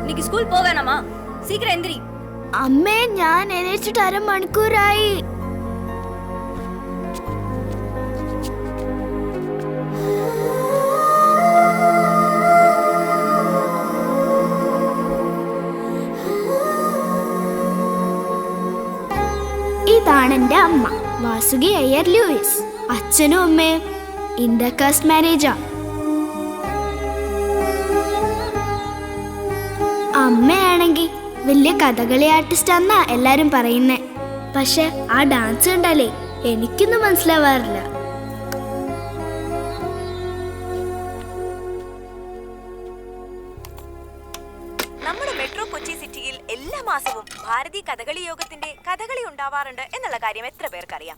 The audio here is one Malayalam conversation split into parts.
இன்னைக்கு ஸ்கூல் போவேணாமா? சீக்கிரம் எந்திரி. അമ്മേ, ഞാൻ എണീച്ചിട്ട് അരമണിക്കൂറായി. ഇതാണ് എന്റെ അമ്മ, വാസുകി അയ്യർ ലൂയിസ്. അച്ഛനും അമ്മയും ഇന്റർ കാസ്റ്റ് മാരേജാ. അമ്മയാണെങ്കിൽ വലിയ കഥകളി ആർട്ടിസ്റ്റ് ആണെന്നാ എല്ലാരും പറയുന്നേ. പക്ഷെ ആ ഡാൻസ് കണ്ടാലേ എനിക്കൊന്നും മനസ്സിലാവാറില്ല. നമ്മുടെ മെട്രോ കൊച്ചി സിറ്റിയിൽ എല്ലാ മാസവും ഭാരതി കഥകളി യോഗത്തിന്റെ കഥകളി ഉണ്ടാവാറുണ്ട് എന്നുള്ള കാര്യം എത്ര പേർക്കറിയാം?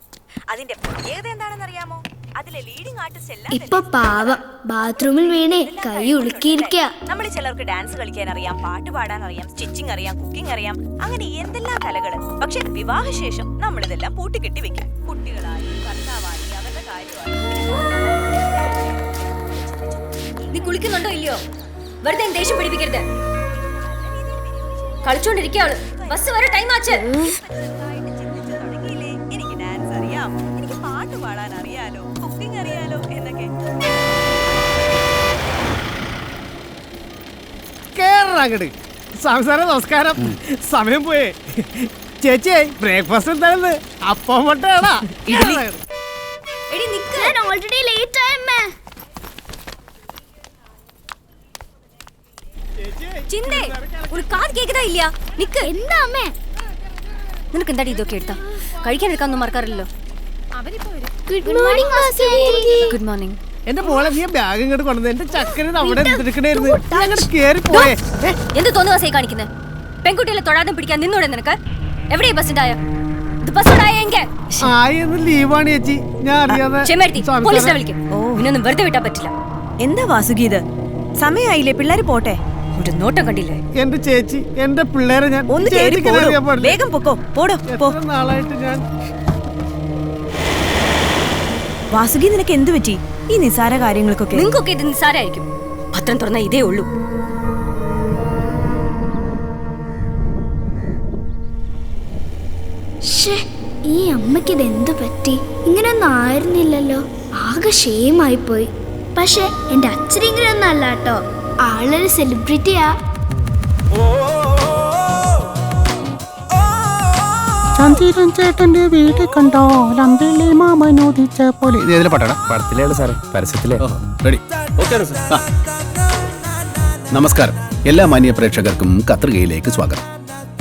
അതിന്റെ പ്രത്യേകത എന്താണെന്നറിയാമോ? അതിലെ ലീഡിംഗ് ആർട്ടിസ്റ്റ് എല്ലാം ഇപ്പൊ പാവം ബാത്റൂമിൽ വീണേ കൈ ഉളുക്കിയിരിക്കുക. നമ്മൾ ചിലർക്ക് ഡാൻസ് കളിക്കാൻ അറിയാം, പാട്ട് പാടാൻ അറിയാം, സ്റ്റിച്ചിങ് അറിയാം, കുക്കിംഗ് അറിയാം, അങ്ങനെ എന്തെല്ലാം കലകള്. പക്ഷെ വിവാഹശേഷം നമ്മൾ ഇതെല്ലാം പൂട്ടിക്കെട്ടി വെക്കും. കുട്ടികളായി, ഭർത്താവായി, അവരുടെ കാര്യമായി. നീ കുളിക്കുന്നുണ്ടോ ഇല്ലയോ? വെറുതെ ദേഷ്യം പിടിപ്പിക്കരുത്. കളിച്ചോണ്ടിരിക്കയാള്. ബസ് വരെ ടൈം ആച്ച്. എനിക്ക് ഡാൻസ് അറിയാം, എനിക്ക് പാട്ട് പാടാൻ അറിയാലോ, കുക്കിംഗ് അറിയാലോ എന്നൊക്കെ. സംസാരം നമസ്കാരം. സമയം പോയേ. ചേച്ചി ബ്രേക്ക്ഫാസ്റ്റ് എന്താണെന്ന്? അപ്പം മുട്ടയാണോ? Already late ആയമ്മേ. ചിന്തേ, ഒരു കാത് കേക്കതാ ഇല്ല? നിക്ക്. എന്താ അമ്മേ? നിനക്ക് എന്താടി ഇതൊക്കെ എടുത്താ? കഴിക്കാൻ എടുക്കാനൊന്നും മറക്കാറില്ലല്ലോ. Good morning Vasuki. Good morning. എന്റെ മോളെ നീ ബാഗ് ഇങ്ങോട്ട് കൊണ്ടുവന്ന് എന്റെ ചക്കര അവിടെ എടുക്കണായിരുന്നു. ഞങ്ങൾ കേറി പോയേ. എന്ത് തോന്നുവാസേ കാണിക്കുന്നത്? പെൺകുട്ടികളെ തൊടാതെ പിടിക്കാൻ നിന്നൂടെ നിനക്ക്? എവിടെയാ ബസ്സിണ്ടായ? ഇത് ബസ്സുണ്ടായെങ്കിൽ ആയെന്ന് ലീവാണ് ചേച്ചി. ഞാൻ അറിയാതെ പോലീസിനെ വിളിക്കും. ഇനൊന്നും വെറുതെ വിട്ടാൻ പറ്റില്ല. എന്താ വാസുകി ഇത്? സമയമായില്ലേ, പിള്ളേര് പോട്ടെ. ഒരു നോട്ടം കണ്ടില്ലേ? എന്റെ ചേച്ചി, എന്റെ പിള്ളേരെ ഞാൻ ഒന്ന് കേറി പോടോ. വേഗം പൊക്കോ, പോടോ. നാളായിട്ട് ഞാൻ വാസുകി, നിനക്ക് എന്ത് പറ്റി ഈ നിസാര കാര്യങ്ങൾക്കൊക്കെ? നിങ്ങൾക്കൊക്കെ ഇത് നിസാരായിരിക്കും. പത്രം തുറന്ന ഇതേ ഉള്ളൂ. ഈ അമ്മയ്ക്ക് ഇത് എന്ത് പറ്റി? ഇങ്ങനൊന്നും ആയിരുന്നില്ലല്ലോ. ആകെ ഷെയിമായി പോയി. പക്ഷെ എന്റെ അച്ഛൻ ഇങ്ങനെയൊന്നും അല്ല കേട്ടോ. ആളൊരു സെലിബ്രിറ്റിയാ. ചന്ദ്രൻ ചേട്ടന്റെ വീട് കണ്ടോ, ലമ്പിളി മാമനോദിച്ച പോലെ. നമസ്കാരം, എല്ലാ മാന്യ പ്രേക്ഷകർക്കും കത്രികയിലേക്ക് സ്വാഗതം.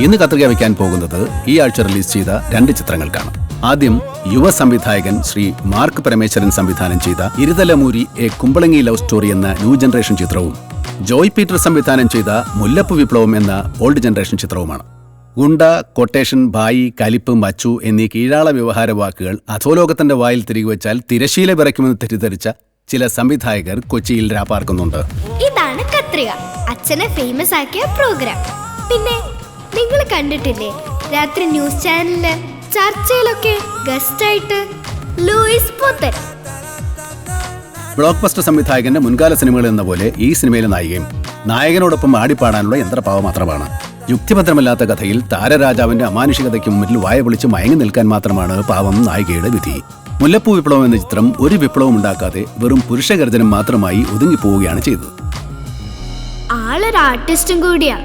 ഇന്ന് കത്രിക വയ്ക്കാൻ പോകുന്നത് ഈ ആഴ്ച റിലീസ് ചെയ്ത 2 ചിത്രങ്ങൾക്കാണ്. ആദ്യം യുവ സംവിധായകൻ ശ്രീ മാർക്ക് പരമേശ്വരൻ സംവിധാനം ചെയ്ത ഇരുതലമൂരി എ കുമ്പളങ്ങി ലവ് സ്റ്റോറി എന്ന ന്യൂ ജനറേഷൻ ചിത്രവും ജോയ് പീറ്റർ സംവിധാനം ചെയ്ത മുല്ലപ്പ് വിപ്ലവം എന്ന ഓൾഡ് ജനറേഷൻ ചിത്രവുമാണ്. ഗുണ്ട, കൊട്ടേഷൻ, ഭായി, കലിപ്പ്, മച്ചു എന്നീ കീഴാള വ്യവഹാര വാക്കുകൾ അധോലോകത്തിന്റെ വായിൽ തിരികെ വെച്ചാൽ തിരശീല വിറയ്ക്കുമെന്ന് തെറ്റിദ്ധരിച്ച ചില സംവിധായകർ കൊച്ചിയിൽ രാപ്പാർക്കുന്നുണ്ട്. ഇതാണ് കത്രിക, അച്ഛനെ ഫേമസ് ആക്കിയ പ്രോഗ്രാം. പിന്നെ നിങ്ങൾ കണ്ടിട്ടില്ലേ രാത്രി ന്യൂസ് ചാനലില് ചർച്ചയിലൊക്കെ ഗസ്റ്റായിട്ട് ലൂയിസ് പുത്തൻ. ബ്ലോക്ക് ബസ്റ്റർ സംവിധായകന്റെ മുൻകാല സിനിമകൾ എന്ന പോലെ ഈ സിനിമയിലെ നായികയും നായകനോടൊപ്പം ആടിപ്പാടാനുള്ള യന്ത്രപാവ മാത്രമാണ്. യുക്തിഭദ്രമല്ലാത്ത കഥയിൽ താരരാജാവിന്റെ അമാനുഷികതയ്ക്ക് മുന്നിൽ വായ പൊളിച്ച് മയങ്ങി നിൽക്കാൻ മാത്രമാണ് പാവം നായികയുടെ വിധി. മുല്ലപ്പൂ വിപ്ലവം എന്ന ചിത്രം ഒരു വിപ്ലവം ഉണ്ടാക്കാതെ വെറും പുരുഷഗർജനം മാത്രമായി ഒതുങ്ങിപ്പോവുകയാണ് ചെയ്തത്. ആളൊരു ആർട്ടിസ്റ്റും കൂടിയാ.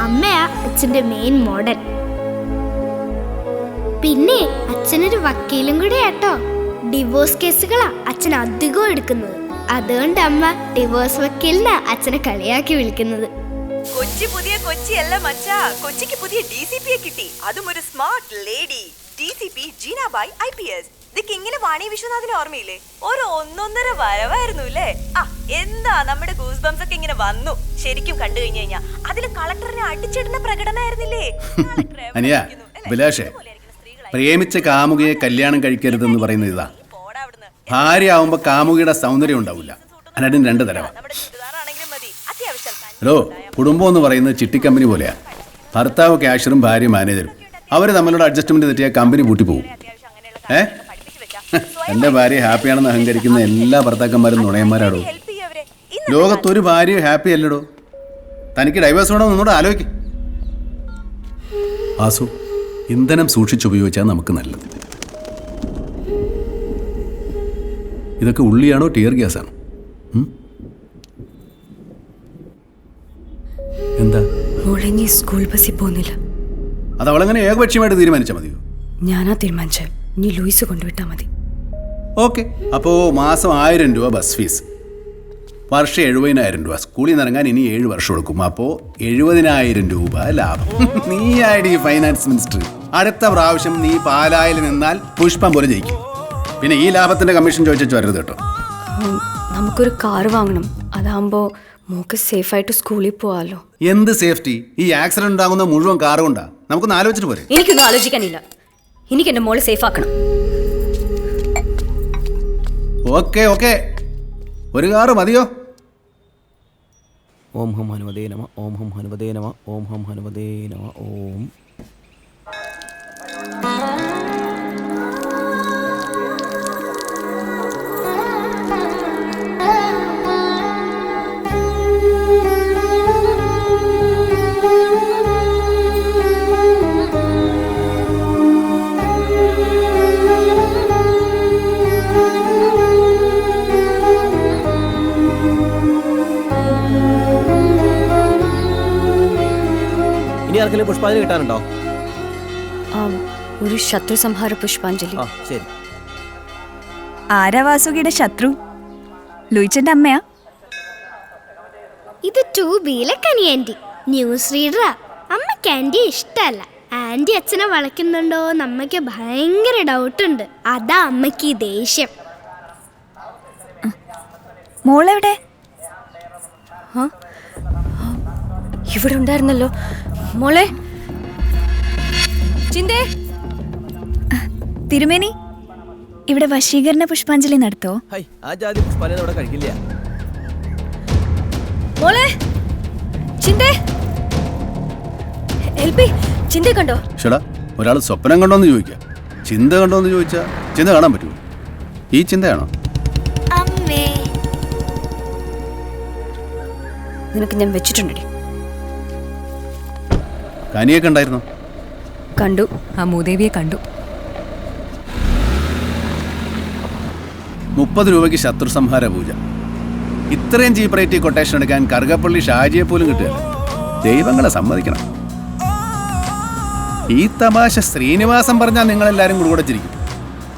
അമ്മയാ അച്ഛന്റെ മെയിൻ മോഡൽ. പിന്നെ അച്ഛനൊരു വക്കീലും കൂടെ ആട്ടോ. ഡിവോഴ്സ് കേസുകളാ അച്ഛൻ അധികം എടുക്കുന്നത്. അതുകൊണ്ട് അമ്മ ഡിവോഴ്സ് വക്കീലിനാ അച്ഛനെ കളിയാക്കി വിളിക്കുന്നത്. കൊച്ചി പുതിയ കൊച്ചിയല്ല മച്ചാ, കൊച്ചിക്ക് പുതിയ DCPയെ കിട്ടി. അതും ഒരു സ്മാർട്ട് ലേഡി. DCP ജീനാബായ് IPS. ഇതൊക്കെ ഇങ്ങനെ വാണി വിശ്വനാഥിനെ ഓർമ്മയില്ലേ? ഒരു ഒന്നൊന്നര വരവായിരുന്നു അല്ലേ? എന്താ നമ്മുടെ ഗൂസ് ബംസ് ഒക്കെ ഇങ്ങനെ വന്നു. ശരിക്കും കണ്ടു കഴിഞ്ഞു കഴിഞ്ഞാ അതില് കളക്ടറിനെ അടിച്ചിടുന്ന പ്രകടനമായിരുന്നില്ലേ? അനിയ അഭിലാഷേ, പ്രേമിച്ച കാമുകിയെ കല്യാണം കഴിക്കരുതെന്ന് പറയുന്നത് ഇതാ. ഭാര്യ ആവുമ്പോ കാമുകിയുടെ സൗന്ദര്യം ഉണ്ടാവില്ല. അതിന് 2 തരമാണ്. ഹലോ, കുടുംബം എന്ന് പറയുന്നത് ചിട്ടിക്കമ്പനി പോലെയാ. ഭർത്താവ് ക്യാഷറും ഭാര്യ മാനേജറും. അവർ തമ്മിലുള്ള അഡ്ജസ്റ്റ്മെന്റ് തെറ്റിയാൽ കമ്പനി പൂട്ടിപ്പോകും. എൻ്റെ ഭാര്യ ഹാപ്പിയാണെന്ന് അഹങ്കരിക്കുന്ന എല്ലാ ഭർത്താക്കന്മാരും നുണയന്മാരാടോ. ലോകത്തൊരു ഭാര്യ ഹാപ്പി അല്ലടോ. തനിക്ക് ഡൈവേഴ്സ് വേണമെന്ന് ഒന്നുകൂടെ ആലോചിക്കും. ആസു, ഇന്ധനം സൂക്ഷിച്ചുപയോഗിച്ചാൽ നമുക്ക് നല്ലത്. ഇതൊക്കെ ഉള്ളിയാണോ ടിയർ ഗ്യാസാണോ? എന്താ മോളെ, നീ സ്കൂൾ ബസ്സിൽ പോകുന്നില്ല. അത് അവളങ്ങനെ ഏകപക്ഷീയമായിട്ട് തീരുമാനിച്ചാൽ മതിയോ? ഞാനാ തീരുമാനിച്ചേ. നീ ലൂയിസ് കൊണ്ടുവിട്ടാൽ മതി. ഓക്കെ, അപ്പോൾ മാസം 1000 രൂപ ബസ് ഫീസ്, വർഷം 70,000 രൂപ. സ്കൂളിൽ നിന്ന് ഇറങ്ങാൻ ഇനി 7 വർഷം എടുക്കും. അപ്പോൾ 70,000 രൂപ ലാഭം. നീ ആയിടി ഫൈനാൻസ് മിനിസ്റ്റർ. അടുത്ത പ്രാവശ്യം നീ പാലായിൽ നിന്നാൽ പുഷ്പം പോലെ ജയിക്കും. പിന്നെ ഈ ലാഭത്തിന്റെ കമ്മീഷൻ ചോദിച്ചു വരരുത് കേട്ടോ. നമുക്കൊരു കാർ വാങ്ങണം. അതാകുമ്പോൾ മോക്ക് സേഫായിട്ട് സ്കൂളിൽ പോവാലോ. എന്ത് സേഫ്റ്റി? ഈ ആക്സിഡന്റ് ഉണ്ടാകുന്ന മുഴുവൻ കാർ കൊണ്ടാ. നമുക്കൊന്ന് ആലോചിച്ചിട്ട് പോരെ? എനിക്കൊന്നും ആലോചിക്കാനില്ല. എനിക്ക് എൻ്റെ മോളെ സേഫ് ആക്കണം. ഓക്കെ ഓക്കെ, ഒരു കാറ് മതിയോ? ഓം ഹം ഹനുമതേ നമ, ഓം ഹം ഹനുമതേ നമ, ഓം ഹം ഹനുമതേ നമ, ഓം. ഇനി ആർക്കെങ്കിലും പുഷ്പാഞ്ജലി കിട്ടാനുണ്ടോ? ഒരു ശത്രു സംഹാര പുഷ്പാഞ്ജലി. ആ ശരി. ആരാ വാസുകിയുടെ ശത്രു? ലൂയിച്ചന്റെ അമ്മയാ? ഇത് 2Bയിലെ കനി ആന്റി, ന്യൂസ് റീഡറാ. അമ്മയ്ക്ക് ആന്റി ഇഷ്ടമല്ല. ആന്റി അച്ഛനെ വളയ്ക്കുന്നുണ്ടോ നമ്മക്ക് ഭയങ്കര ഡൗട്ടുണ്ട്. അതാ അമ്മയ്ക്ക് ഈ ദേഷ്യം. മോളെവിടെ? ഇവിടെ ഉണ്ടായിരുന്നല്ലോ മോളെ. ചിന്തേ, തിരുമേനി, ഇവിടെ വശീകരണ പുഷ്പാഞ്ജലി നടത്തോ? ഹൈ, ആ ജാതി പുഷ്പാഞ്ജലി അവിടെ കഴിക്കില്ല. മോളെ. ചിന്തേ, എൽപി, ചിന്തേ കണ്ടോ? ചേടാ, ഒരാൾ സ്വപ്നം കണ്ടോന്ന് ചോദിക്കാം. ചിന്ത കണ്ടോന്ന് ചോദിച്ചാൽ ചിന്ത കാണാൻ പറ്റുമോ? ഈ ചിന്തയാണോ? അമ്മേ, നിനക്ക് ഞാൻ വെച്ചിട്ടുണ്ടടി. കനിയെ കണ്ടായിരുന്നോ? കണ്ടു. ആ മൂദേവിയെ കണ്ടു. 30 രൂപയ്ക്ക് ശത്രു സംഹാര പൂജ. ഇത്രയും ചീപ്പ് റേറ്റ് കൊട്ടേഷൻ എടുക്കാൻ കറുകപ്പള്ളി ഷാജിയെ പോലും കിട്ടുകയല്ല. ദൈവങ്ങളെ സമ്മതിക്കണം. ഈ തമാശ ശ്രീനിവാസം പറഞ്ഞാൽ നിങ്ങളെല്ലാവരും കൂടെ ചിരിക്കും.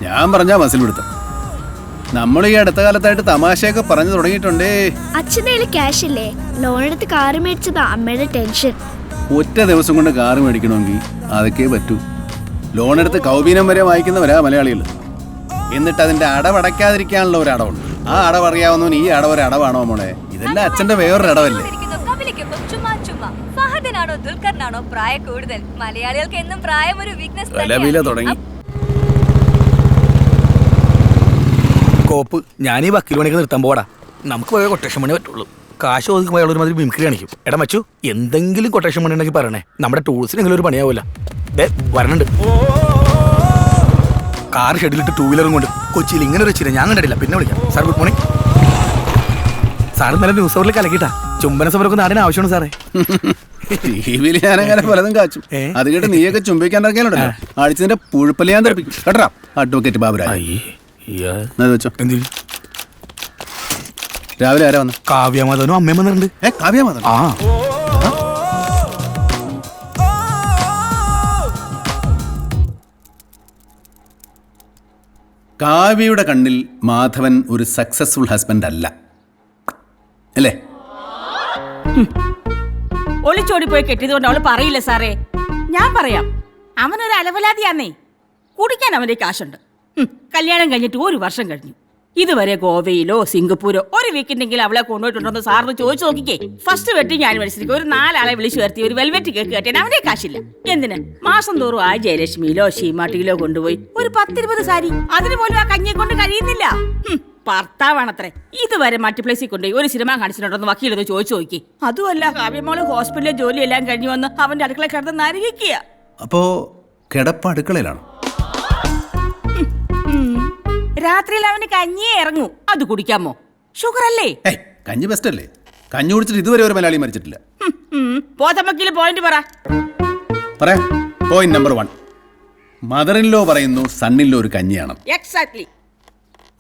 ഞാൻ പറഞ്ഞാൽ മസിൽ പിടുത്തം. നമ്മൾ ഈ അടുത്ത കാലത്തായിട്ട് തമാശയൊക്കെ പറഞ്ഞു തുടങ്ങിയിട്ടുണ്ടേ. അച്ഛൻ്റെ ക്യാഷ് ഇല്ലേ? ലോൺ എടുത്ത് കാറ് മേടിച്ചതാ അമ്മയുടെ ടെൻഷൻ. ഒറ്റ ദിവസം കൊണ്ട് കാറ് മേടിക്കണമെങ്കിൽ അതൊക്കെ പറ്റൂ. ലോൺ എടുത്ത് കൗബീനം വരെ വായിക്കുന്നവരാ മലയാളികൾ. എന്നിട്ട് അതിന്റെ അടവടയ്ക്കാതിരിക്കാനുള്ള ഒരു അടവുണ്ട്. ആ അടവറിയാവുന്നവൻ ഈ അടവ് ഒരു അടവാണോ മോളെ? ഇതെല്ലാം അച്ഛന്റെ വേറൊരു അടവല്ലേ? ഫഹദിനാണോ ദുൽഖറിനാണോ പ്രായം കൂടുതൽ? മലയാളികൾക്ക് എന്നും പ്രായം ഒരു വീക്ക്നെസ് തുടങ്ങി. കോപ്പ്, ഞാനീ വക്കീൽ പണിക്ക് നിർത്താൻ പോടാ. നമുക്ക് പോയ കൊട്ടേഷൻ പണി പറ്റുള്ളൂ. കാശ് ഒതുക്കുമ്പോൾ അയാൾ ഒരുമാതിരി മിമിക്രി കാണിക്കും. എടാ മച്ചു, എന്തെങ്കിലും കൊട്ടേഷൻ പണി ഉണ്ടെങ്കിൽ പറയണേ. നമ്മുടെ ടൂൾസിനെങ്കിലും ഒരു പണിയാവില്ല. വരണുണ്ട് കാർ ഷെഡിലിട്ട് 2 വീലറും കൊണ്ട്. കൊച്ചിയിൽ ഇങ്ങനെ ഒരു ചില ഞാൻ കണ്ടിട്ടില്ല. പിന്നെ വിളിക്കാം. Sir good morning. സാർ ഇന്നലെ ന്യൂസ് അവറിൽ കലക്കിട്ടാ ചുംബന സമരമൊക്കെ നാടിന് ആവശ്യമാണ് സാറേ. ടിവിയിൽ ഞാനങ്ങനെ പലതും കാച്ചും. അത് കേട്ട് നീയൊക്കെ ചുംബിക്കാൻ ഇറങ്ങിയാലുണ്ടല്ലോ അടിച്ചതിന്റെ പുഴുപ്പല് ഞാൻ തെറിപ്പിക്കും കേട്ടോ. അഡ്വക്കേറ്റ് ബാബുരാജ് വെച്ചോ. എന്തിന്? രാവിലെ ആരാ വന്നു? കാവ്യമാധവനും അമ്മയും വന്നിട്ടുണ്ട്. കാവ്യമാധവൻ? ആ കാവ്യയുടെ കണ്ണിൽ മാധവൻ ഒരു സക്സസ്ഫുൾ ഹസ്ബൻഡ് അല്ല അല്ലേ? ഒളിച്ചോടി പോയി കെട്ടിയതുകൊണ്ട് അവള് പറയില്ല സാറേ. ഞാൻ പറയാം, അവനൊരു അലവലാതിയാന്നേ. കുടിക്കാൻ അവന്റെ കാശുണ്ട്. കല്യാണം കഴിഞ്ഞിട്ട് 1 വർഷം കഴിഞ്ഞു. ഇതുവരെ ഗോവയിലോ സിംഗപ്പൂരോ ഒരു വീക്കെൻഡെങ്കിലും അവളെ കൊണ്ടുപോയിട്ടുണ്ടോന്ന് സാറിന് ചോദിച്ചു നോക്കിക്കേ. ഫസ്റ്റ് വെഡിങ് ആനിവേഴ്സറിക്ക് ഒരു 4 ആളെ വിളിച്ചു വരുത്തി ഒരു വെൽവെറ്റ് കേക്ക് കെട്ടാൻ അവന്റെ കാശില്ല. എന്തിന്? മാസം തോറും ആ ജയലക്ഷ്മിയിലോ ഷീമാട്ടിയിലോ കൊണ്ടുപോയി ഒരു 10-20 സാരി. അതിന് പോലും ആ കഞ്ഞിയെ കൊണ്ട് കഴിയുന്നില്ല. ഭർത്താവാണത്രേ. ഇതുവരെ മൾട്ടിപ്ലക്സിൽ കൊണ്ടുപോയി ഒരു സിനിമ കാണിച്ചിട്ടുണ്ടെന്ന് വക്കീലത് ചോദിച്ചു നോക്കി. അതുമല്ല, കാവ്യമോള് ഹോസ്പിറ്റലിലെ ജോലിയെല്ലാം കഴിഞ്ഞു വന്ന് അവന്റെ അടുക്കള കിടന്ന് നരകിക്കുക. അപ്പോ കിടപ്പ് അടുക്കളയിലാണ്. രാത്രിയിൽ അവന് കഞ്ഞിയെ ഇറങ്ങൂ. അത് കുടിക്കാമോ? ഷുഗർ അല്ലേ? കഞ്ഞി ബെസ്റ്റ് അല്ലേ? കഞ്ഞി കുടിച്ചിട്ട് ഇതുവരെ ഒരു മലയാളി മരിച്ചിട്ടില്ല. പോത്തമ്മക്കില് പോയിന്റ് പറ. പറയാം. Point number 1, mother in law പറയുന്നു സൺ ഇൻ ലോ ഒരു കഞ്ഞിയാണ്. എക്സാക്ട്ലി.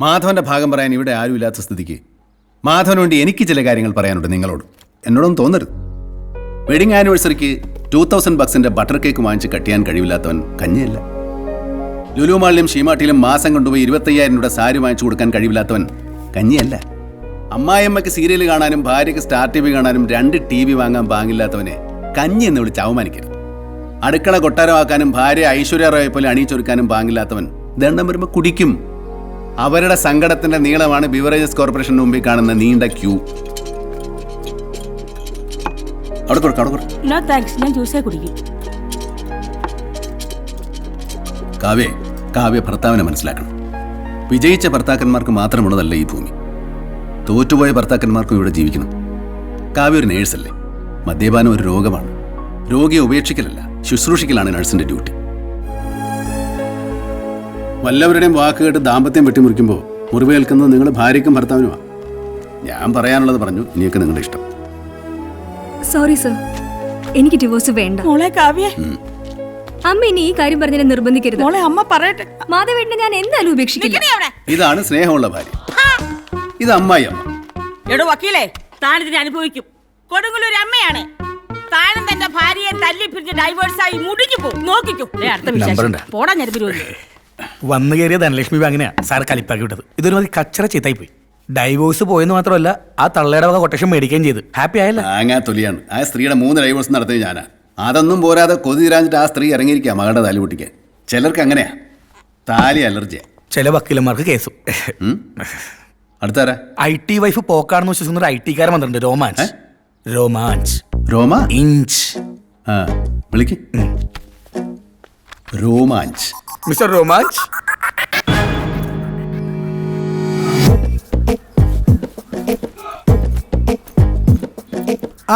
മാധവന്റെ ഭാഗം പറയാൻ ഇവിടെ ആരും ഇല്ലാത്ത സ്ഥിതിക്ക് മാധവന് വേണ്ടി എനിക്ക് ചില കാര്യങ്ങൾ പറയാനുണ്ട് നിങ്ങളോട്. എന്നോടൊന്നും തോന്നരുത്. വെഡിങ് ആനിവേഴ്സറിക്ക് 2000 ബക്സിന്റെ ബട്ടർ കേക്ക് വാങ്ങിച്ച് കട്ട് ചെയ്യാൻ കഴിവില്ലാത്തവൻ കഞ്ഞിയല്ല. ലുലു മാളിലും ഷീമാട്ടിലും മാസം കൊണ്ടുപോയി 25,000 രൂപ സാരി വാങ്ങിച്ചു കൊടുക്കാൻ കഴിവില്ലാത്തവൻ കഞ്ഞിയല്ല. അമ്മായിയമ്മയ്ക്ക് സീരിയൽ കാണാനും ഭാര്യയ്ക്ക് സ്റ്റാർ TV കാണാനും 2 TV വാങ്ങാൻ പാങ്ങില്ലാത്തവനെ കഞ്ഞി എന്ന് വിളിച്ച് അവമാനിക്കരുത്. അടുക്കള കൊട്ടാരമാക്കാനും ഭാര്യ ഐശ്വര്യ റോയെ പോലെ അണിയിച്ചൊരുക്കാനും പാങ്ങില്ലാത്തവൻ ദണ്ഡം വരുമ്പോൾ കുടിക്കും. അവരുടെ സങ്കടത്തിന്റെ നീളമാണ് ബിവറേജസ് കോർപ്പറേഷന് മുമ്പിൽ കാണുന്ന നീണ്ട ക്യൂ. നോ താങ്ക്സ്, ഞാൻ ജ്യൂസേ കുടിക്കും. കാവ്യ ഭർത്താവിനെ മനസ്സിലാക്കണം. വിജയിച്ച ഭർത്താക്കന്മാർക്ക് മാത്രമുള്ളതല്ല ഈ ഭൂമി. തോറ്റുപോയ ഭർത്താക്കന്മാർക്കും ഇവിടെ ജീവിക്കണം. കാവ്യ ഒരു നേഴ്സല്ലേ. മദ്യപാനം ഒരു രോഗമാണ്. രോഗിയെ ഉപേക്ഷിക്കലല്ല, ശുശ്രൂഷിക്കലാണ് നഴ്സിന്റെ ഡ്യൂട്ടി. വല്ലവരുടെയും വാക്ക് കേട്ട് ദാമ്പത്യം വെട്ടിമുറിക്കുമ്പോൾ മുറിവേൽക്കുന്നത് നിങ്ങളുടെ ഭാര്യയ്ക്കും ഭർത്താവിനുമാണ്. ഞാൻ പറയാനുള്ളത് പറഞ്ഞു. ഇനിയൊക്കെ നിങ്ങളുടെ ഇഷ്ടം. സോറി സർ, എനിക്ക് ഡിവോഴ്സ് വേണ്ട. മോളെ കാവ്യ, അമ്മ ഇനി ഈ കാര്യം പറഞ്ഞതിനെ നിർബന്ധിക്കരുത്. മോളെ അമ്മ പറയട്ടെ. മാധവേട്ടനെ ഞാൻ എന്തായാലും ഉപേക്ഷിക്കില്ല. ഇതാണ് സ്നേഹമുള്ള ഭാര്യ. ഇത് അമ്മായി അമ്മ. എടോ വക്കീലേ, താനിതിനെ അനുഭവിക്കും. കൊടുങ്ങല്ലൂർ അമ്മയാണ്. താനും തന്റെ ഭാര്യയെ തല്ലി പിരിഞ്ഞ് ഡൈവേഴ്സായി മുടിഞ്ഞു പോകും. നോക്കിക്കോ. അടുത്ത വിശേഷം പോടാ ഞെരുപ്പിരുവല്ലോ. വന്നു കയറിയ ധനലക്ഷ്മി ബാങ്കിനെയാ സാർ കലിപ്പാക്കി വിട്ടത്. ഇതൊരു മതി കച്ചറ ചീത്തായി പോയി. ഡൈവോഴ്സ് പോയെന്ന് മാത്രമല്ല, ആ തള്ളയുടെ വക കൊട്ടേഷൻ മേടിക്കുകയും ചെയ്തു. ഹാപ്പി ആയല്ല? തൊലിയാണ്. ആ സ്ത്രീയുടെ 3 ഡൈവോഴ്സ് നടത്തിയത് ഞാനാ. അതൊന്നും പോരാതെ കൊതി തീരാഞ്ഞിട്ട് ആ സ്ത്രീ ഇറങ്ങിയിരിക്കുക മകളുടെ താലി പൊട്ടിക്കാൻ. ചിലർക്ക് അങ്ങനെയാ, താലി അലർജിയാ. ചില വക്കീലന്മാർക്ക് കേസും. അടുത്താരാ? IT വൈഫ് പോക്കാണെന്ന് വിശ്വസിക്കുന്ന ഒരു IT കാരൻ വന്നിട്ടുണ്ട്. രോമാഞ്ച്. വിളിക്ക്. Romanch. Mister Romanch.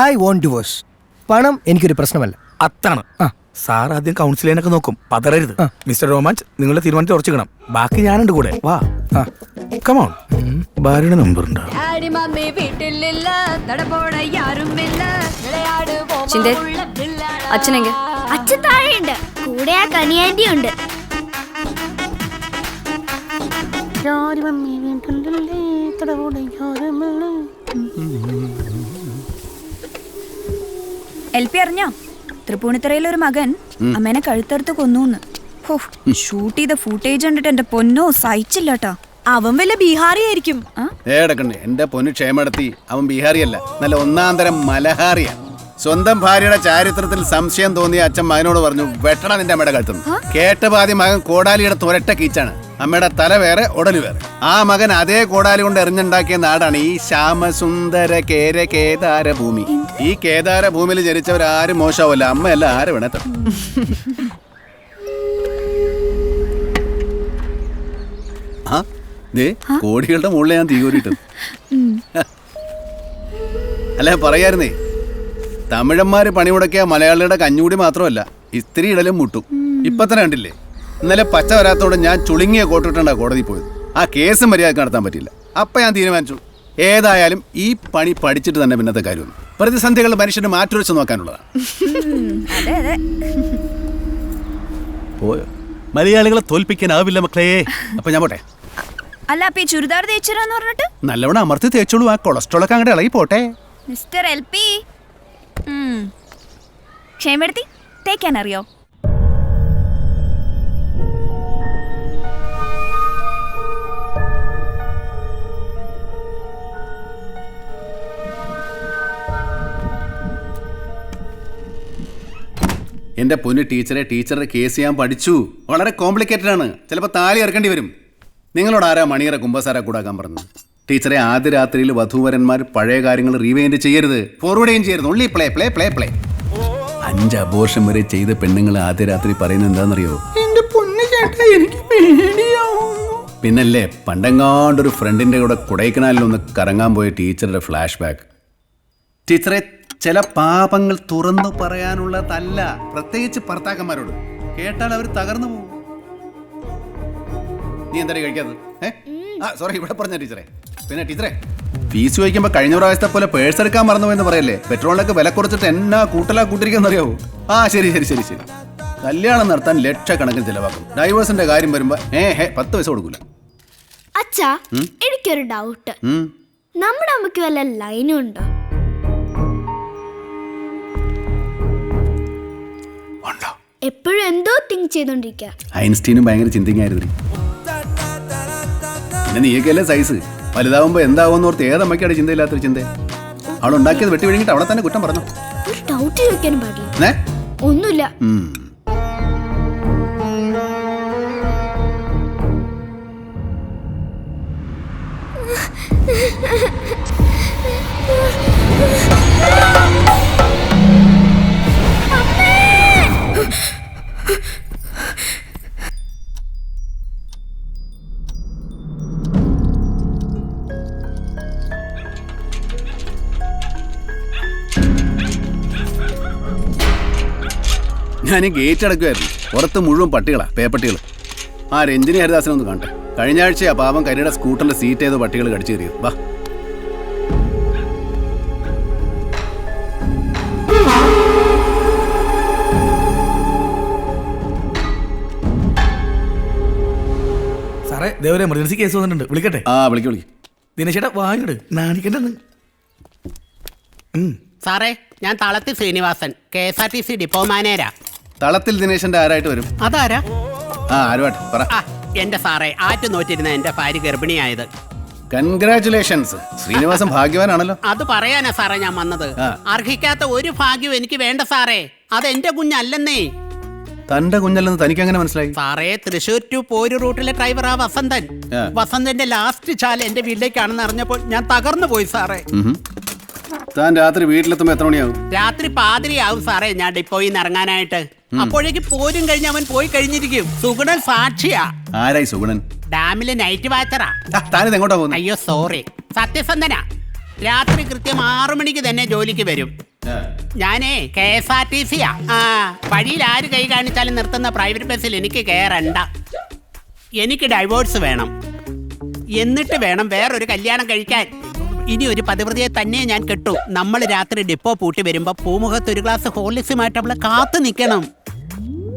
I want divorce. പണം എനിക്കൊരു പ്രശ്നമല്ല. അത്താണ്. സാർ ആദ്യം കൗൺസിലിനൊക്കെ നോക്കും. പതറരുത്. മിസ്റ്റർ രോമാഞ്ച്, നിങ്ങളുടെ തീരുമാനത്തിൽ ഉറച്ചിക്കണം. ബാക്കി ഞാനുണ്ട് കൂടെ. വാ, കമോൺ. ഭാര്യയുടെ നമ്പർ ഉണ്ടോ? അച്ഛനെങ്കിൽ അച്ഛൻ താഴെയുണ്ട്. കൂടെ ആ കനിയാൻറ്റി ഉണ്ട്. LP അറിഞ്ഞോ? തൃപ്പൂണിത്തറയിലെ ഒരു മകൻ അമ്മേനെ കഴുത്തെടുത്ത് കൊന്നൂന്ന്. ഷൂട്ട് ചെയ്ത ഫൂട്ടേജ് കണ്ടിട്ട് എന്റെ പൊന്നോ സഹിച്ചില്ലാട്ടാ. അവൻ വല്ല ബീഹാറി ആയിരിക്കും. എന്റെ പൊന്നു ക്ഷേമടത്തി, അവൻ ബീഹാറിയല്ല, നല്ല ഒന്നാന്തരം മലഹാറിയാ. സ്വന്തം ഭാര്യയുടെ ചാരിത്രത്തിൽ സംശയം തോന്നിയ അച്ഛൻ മകനോട് പറഞ്ഞു, വെട്ടണ നിന്റെ അമ്മയുടെ കഴുത്തുന്നു. കേട്ട പാതി മകൻ കോടാലിയുടെ തുരട്ട കീച്ചാണ്. അമ്മയുടെ തല വേറെ, ഉടല് വേറെ. ആ മകൻ അതേ കോടാലി കൊണ്ട് എറിഞ്ഞുണ്ടാക്കിയ നാടാണ് ഈ ശ്യാമസുന്ദര കേദാര ഭൂമി. ഈ കേദാര ഭൂമിയിൽ ജനിച്ചവരാരും മോശമല്ല. അമ്മയല്ല, ആരെ വേണേ തട്ടും. കോടികളുടെ മുകളിൽ ഞാൻ തീകൂരിട്ടത്. അല്ല, പറയായിരുന്നേ, തമിഴന്മാര് പണിമുടക്കിയ മലയാളിയുടെ കഞ്ഞൂടി മാത്രമല്ല, ഇസ്ത്രി ഇടലും മുട്ടും. ഇപ്പൊ തന്നെ കണ്ടില്ലേ, ഇന്നലെ പച്ച വരാത്തോടെ ഞാൻ ചുളുങ്ങിയ കോട്ടിട്ടുണ്ടാ കോടതി പോയത്. ആ കേസ് മര്യാദക്ക് നടത്താൻ പറ്റില്ല. അപ്പൊ ഞാൻ തീരുമാനിച്ചു, ഏതായാലും ഈ പണി പഠിച്ചിട്ട് തന്നെ പിന്നത്തെ കാര്യം. പ്രതിസന്ധികൾ മനുഷ്യന് മാറ്റുരച്ച് നോക്കാനുള്ളതാണ്. പോയോ? മലയാളികളെ തോൽപ്പിക്കാനാവില്ല മക്കളെ. അപ്പൊ ഞാൻ പോട്ടെ. അല്ല, അപ്പൊ ഈ ചുരിദാർ തേച്ചിരാന്ന് പറഞ്ഞിട്ട് നല്ലവണ്ണം അമർത്തി തേച്ചോളൂ. ആ കൊളസ്ട്രോളൊക്കെ അങ്ങോട്ട് ഇളകി പോട്ടെ. മിസ്റ്റർ LP, ക്ഷേമെടുത്തി തേക്കാൻ അറിയോ? എന്റെ പൊന്നു ടീച്ചറുടെ കേസ് ഞാൻ പഠിച്ചു. വളരെ കോംപ്ലിക്കേറ്റഡ് ആണ്. ചിലപ്പോൾ താലി ഇറക്കേണ്ടി വരും. നിങ്ങളോട് ആരാ മണിയറ കുമ്പസാര കൂടാക്കാൻ പറഞ്ഞു? ടീച്ചറെ, ആദ്യ രാത്രിയിൽ വധൂവരന്മാർ പഴയ കാര്യങ്ങൾ റീവൈൻഡ് ചെയ്യരുത്, ഫോർവേഡ് ചെയ്യരുത്. Only play play play play. 5 abortion വരെ ചെയ്ത പെണ്ണുങ്ങൾ ആദ്യ രാത്രി പറയുന്നത് എന്താണെന്നറിയോ? പിന്നല്ലേ പണ്ടെങ്ങാണ്ടൊരു ഫ്രണ്ടിൻ്റെ കൂടെ കൊടൈക്കനാലിലൊന്ന് കറങ്ങാൻ പോയ ടീച്ചറുടെ ഫ്ലാഷ് ബാക്ക്. ടീച്ചറെ, ചില പാപങ്ങൾ തുറന്നു പറയാനുള്ളതല്ല, പ്രത്യേകിച്ച് ഭർത്താക്കന്മാരോട്. കേട്ടാൽ അവർ തകർന്നു പോകും. നീ എന്തായാലും കഴിക്കാത്തത്? സോറി, ഇവിടെ പറഞ്ഞ ടീച്ചറെ. പിന്നെ ടീച്ചറെ, ഫീസ് ചോദിക്കുമ്പോൾ കഴിഞ്ഞ പ്രാവശ്യത്തെ പോലെ പേഴ്സ് എടുക്കാൻ മറന്നുപോയെന്ന് പറയല്ലേ. പെട്രോളിനൊക്കെ വില കുറച്ചിട്ട് എന്നാ കൂട്ടിരിക്കുന്ന അറിയാവോ? ശരി ശരി ശരി ശരി. കല്യാണം നടത്താൻ ലക്ഷക്കണക്കിന് ചിലവാക്കും. ഡൈവേഴ്സിന്റെ കാര്യം വരുമ്പോ 10 പൈസ കൊടുക്കൂല. അച്ഛാ, എനിക്കൊരു ഡൗട്ട്. നമ്മുടെ അമ്മയ്ക്ക് വല്ല ലൈനും ഉണ്ടോ? എപ്പോഴും എന്തോ തിങ്ക് ചെയ്തോണ്ടിരിക്കുക. ഐൻസ്റ്റീനും ഭയങ്കര ചിന്തിങ് ആയിരുന്നു. പിന്നെ നീയൊക്കെയല്ലേ സൈസ്. വലുതാവുമ്പോ എന്താവുമെന്ന് ഓർത്ത് ഏതമ്മയ്ക്കാണ് ചിന്തയില്ലാത്തൊരു ചിന്ത. അവളുണ്ടാക്കിയത് വെട്ടി വിഴുങ്ങിട്ട് അവളെ തന്നെ കുറ്റം പറഞ്ഞു. ഒരു ഡൗട്ട് ചോദിക്കാനും പാടില്ല. ഒന്നുമില്ല. ഞാൻ ഗേറ്റ് അടക്കുമായിരുന്നു. പുറത്ത് മുഴുവൻ പട്ടികളാ, പേപ്പട്ടികൾ. രഞ്ജിനി ഹരിദാസനെ ഒന്ന് കാണട്ടെ. കഴിഞ്ഞ ആഴ്ച പാവം കരിയുടെ സ്കൂട്ടറിന്റെ സീറ്റ് ചെയ്ത് പട്ടികൾ കടിച്ചു കയറിയത്. വാ. സാറേ, ദേവരെ എമർജൻസി കേസ് വന്നിട്ടുണ്ട്. വിളിക്കട്ടെ? വിളിക്കും. ദിനേശേട്ടാ വാങ്ങിട്, നാണിക്കണ്ടെന്ന്. സാറേ, ഞാൻ തളത്തിൽ ശ്രീനിവാസൻ, KSRTC ഡിപ്പോ മാനേജരാ. തളത്തിൽ ദിനേശന്റെ ആരായിട്ട് വരും? അതാരാ? ആരുമായിട്ട് പറ. എന്റെ സാറേ, ആറ്റു നോറ്റിരുന്ന എന്റെ ഭാര്യ ഗർഭിണിയായത്. കൺഗ്രാറ്റുലേഷൻസ്. ശ്രീനിവാസൻ ഭാഗ്യവാനാണല്ലോ. അത് പറയാനാ സാറേ ഞാൻ വന്നത്. അർഹിക്കാത്ത ഒരു ഭാഗ്യവും എനിക്ക് വേണ്ട സാറേ. അത് എന്റെ കുഞ്ഞല്ലെന്നേ. തന്റെ കുഞ്ഞല്ലെന്ന് തനിക്ക് എങ്ങനെ മനസ്സിലായി? സാറേ, തൃശ്ശൂർ ടു പോര് റൂട്ടിലെ ഡ്രൈവറാ വസന്തൻ. വസന്തന്റെ ലാസ്റ്റ് ചാൽ എന്റെ വീട്ടിലേക്കാണെന്ന് അറിഞ്ഞപ്പോൾ ഞാൻ തകർന്നു പോയി സാറേ. താൻ രാത്രി വീട്ടിലെത്തുമ്പോ എത്ര മണിയാവും? രാത്രി പാതിരിയാവും സാറേ ഞാൻ ഡിപ്പോയിൽ നിന്ന് ഇറങ്ങാനായിട്ട്. അപ്പോഴേക്ക് പോരും കഴിഞ്ഞ് അവൻ പോയി കഴിഞ്ഞിരിക്കും. സുഗുണൻ സാക്ഷിയാ. ആരായി സുഗുണൻ? ഡാമിലെ നൈറ്റ് വാച്ചറാ. താനിത് എങ്ങോട്ടാ പോകുന്നത്? അയ്യോ സോറി, സത്യസന്ധനാ. രാത്രി കൃത്യം 6 മണിക്ക് തന്നെ ജോലിക്ക് വരും. ഞാനേ KSRTCയാ. വഴിയിൽ ആര് കൈ കാണിച്ചാലും നിർത്തുന്ന പ്രൈവറ്റ് ബസ്സിൽ എനിക്ക് കയറണ്ട. എനിക്ക് ഡൈവോഴ്സ് വേണം. എന്നിട്ട് വേണം വേറൊരു കല്യാണം കഴിക്കാൻ. ഇനി ഒരു പതിവ്രതയെ തന്നെ ഞാൻ കെട്ടു. നമ്മൾ രാത്രി ഡിപ്പോ പൂട്ടി വരുമ്പോ പൂമുഖത്ത് ഒരു ഗ്ലാസ് ഹോർലിക്സുമായിട്ട് അവളെ കാത്തു നിൽക്കണം.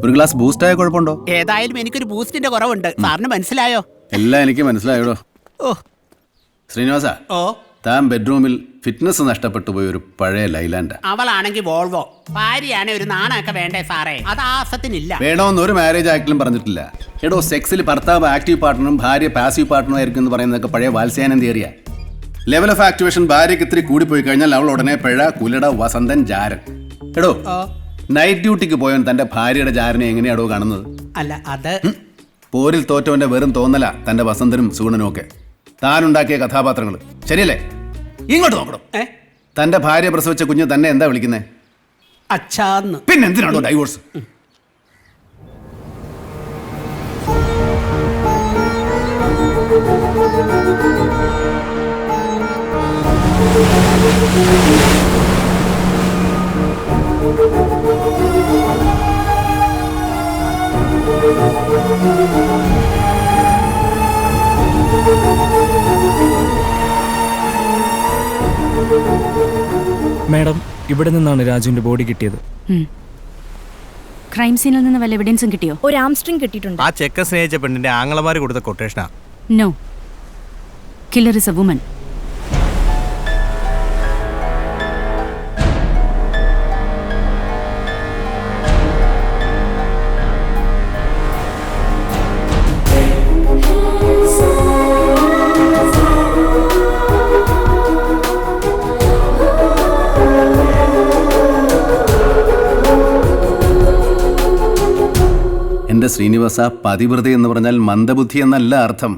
ഒരു ഗ്ലാസ് ബൂസ്റ്റ് ആയ കുഴപ്പമുണ്ടോ? ഏതായാലും എനിക്കൊരു ബൂസ്റ്റിന്റെ കുറവുണ്ട്. സാറിന് മനസ്സിലായോ? എല്ലാം എനിക്ക് മനസ്സിലായോടോ. ശ്രീനിവാസ, താൻ ബെഡ്റൂമിൽ ഫിറ്റ്നസ് നഷ്ടപ്പെട്ടു പോയ ഒരു പഴയ ലൈലാൻഡ്. അവളാണെങ്കിൽ വോൾവോ. ഭാര്യയാണെ ഒരു നാണൊക്കെ വേണ്ടേ സാറേ? അത് ആസത്തിനില്ല. വേണമെന്ന് ഒരു മാരേജ് ആക്ടിലും പറഞ്ഞിട്ടില്ല. എടോ, സെക്സിൽ ഭർത്താവ് ആക്റ്റീവ് പാർട്ണറും ഭാര്യ പാസീവ് പാർട്ണറും ആയിരിക്കും എന്ന് പറയുന്നതൊക്കെ പഴയ വാത്സ്യാനന്ദ ഏരിയ. ലെവൽ ഓഫ് ആക്ടിവേഷൻ ഭാര്യയ്ക്ക് ഇത്തിരി കൂടിപ്പോയി കഴിഞ്ഞാൽ അവൾ ഉടനെ പിഴ, കുലട, വസന്തൻ, ജാരൻ. എടോ, നൈറ്റ് ഡ്യൂട്ടിക്ക് പോയവൻ തന്റെ ഭാര്യയുടെ ജാരനെ എങ്ങനെയാടോ കാണുന്നത്? അല്ല, അത് പോരിൽ തോറ്റവന്റെ വെറും തോന്നല തന്റെ വസന്തനും സുഗുണനും ഒക്കെ. താനുണ്ടാക്കിയ കഥാപാത്രങ്ങൾ ശരിയല്ലേ? ഇങ്ങോട്ട് നോക്കണം. തന്റെ ഭാര്യ പ്രസവിച്ച കുഞ്ഞ് തന്നെ എന്താ വിളിക്കുന്നേ? അച്ഛാന്ന്. പിന്നെന്തിനാണോ ഡൈവോഴ്സ്? മാഡം, ഇവിടെ നിന്നാണ് രാജുവിന്റെ ബോഡി കിട്ടിയത്. ക്രൈം സീനിൽ നിന്ന് വല്ല എവിഡൻസും കിട്ടിയോ? ഒരു ആംസ്ട്രിങ് കിട്ടിയിട്ടുണ്ട്. ആ ചെക്ക സ്നേഹിച്ച പെണ്ണിന്റെ ആങ്ങളമാര് കൊടുത്ത കൊട്ടേഷനാ. No, killer is a woman. എൻ്റെ ശ്രീനിവാസ, പതിവ്രത എന്ന് പറഞ്ഞാൽ മന്ദബുദ്ധി എന്നല്ല അർത്ഥം.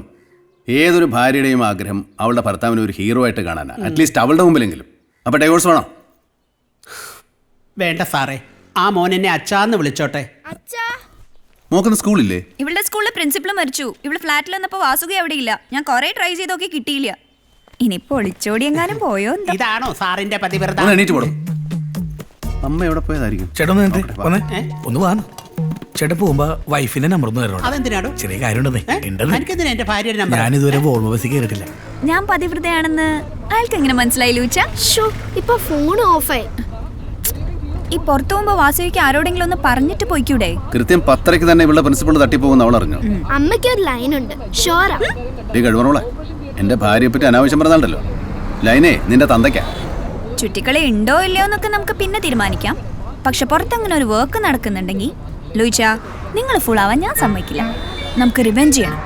ഏതൊരു ഭാര്യയുടെയും ആഗ്രഹം അവളുടെ ഭർത്താവിനെ ഒരു ഹീറോ ആയിട്ട് കാണാനാണ്. അറ്റ്ലീസ്റ്റ് അവളുടെ മുമ്പിലെങ്കിലും. അപ്പൊ ഡൈവോഴ്സ് വേണോ? വേണ്ട സാറേ, ആ മോൻ എന്നെ അച്ഛാന്ന് വിളിച്ചോട്ടെ. മോക്കുന്ന സ്കൂളില്ലേ? ഇവളുടെ സ്കൂളിലെ പ്രിൻസിപ്പൾ മരിച്ചു. ഇവിടെ ഫ്ലാറ്റിൽ വന്നപ്പോ വാസുക അവിടെ ഇല്ല. ഞാൻ കുറെ ട്രൈ ചെയ്തൊക്കെ കിട്ടിയില്ല. ഇനിയിപ്പോ ഒളിച്ചോടി എങ്ങാനും പോയോ? ഇതാണോ സാറിന്റെ പതിവ്രത? ഒന്ന് എണീറ്റ് പോടും. അമ്മ എവിടെ പോയതായിരിക്കും? ചേട്ടാ ഒന്ന് വാ. ചേട്ടാ പോകുമ്പോ വൈഫിന്റെ നമ്പർ ഒന്ന് തരണം. അതെന്തിനാടോ? ചെറിയ കാര്യം എനിക്കെന്തിനാ എന്റെ ഭാര്യയുടെ നമ്പർ? ഞാനിതുവരെ വോൾവോ ബസ്സിൽ കയറിയിട്ടില്ല. ഞാൻ പതിവ്രതയാണെന്ന് അയാൾക്ക് എങ്ങനെ മനസ്സിലായി ലൂച്ച? ഇപ്പൊ ഫോൺ ഓഫായി. ഈ പുറത്തു പോകുമ്പോ വാസുവിക്ക് ആരോടെങ്കിലും ഒന്ന് പറഞ്ഞിട്ട് പോയിക്കൂടെ? കൃത്യം 10:30 തന്നെ ഇവളുടെ പ്രിൻസിപ്പൾ തട്ടിപ്പോകുന്ന അവൾ അറിഞ്ഞു. അമ്മയ്ക്ക് ഒരു ലൈൻ ഉണ്ട്, ഷോറാ. കഴിവറോളെ എന്റെ ഭാര്യയെ പറ്റി അനാവശ്യം പറഞ്ഞാണ്ടല്ലോ. ലൈനേ നിന്റെ തന്തയ്ക്കാ. ചുറ്റിക്കളി ഉണ്ടോ ഇല്ലയോ എന്നൊക്കെ നമുക്ക് പിന്നെ തീരുമാനിക്കാം. പക്ഷെ പുറത്തങ്ങനെ ഒരു വർക്ക് നടക്കുന്നുണ്ടെങ്കിൽ ലൂച്ച, നിങ്ങൾ ഫുൾ ആവാൻ ഞാൻ സമ്മതിക്കില്ല. നമുക്ക് റിവെഞ്ച് ചെയ്യണം.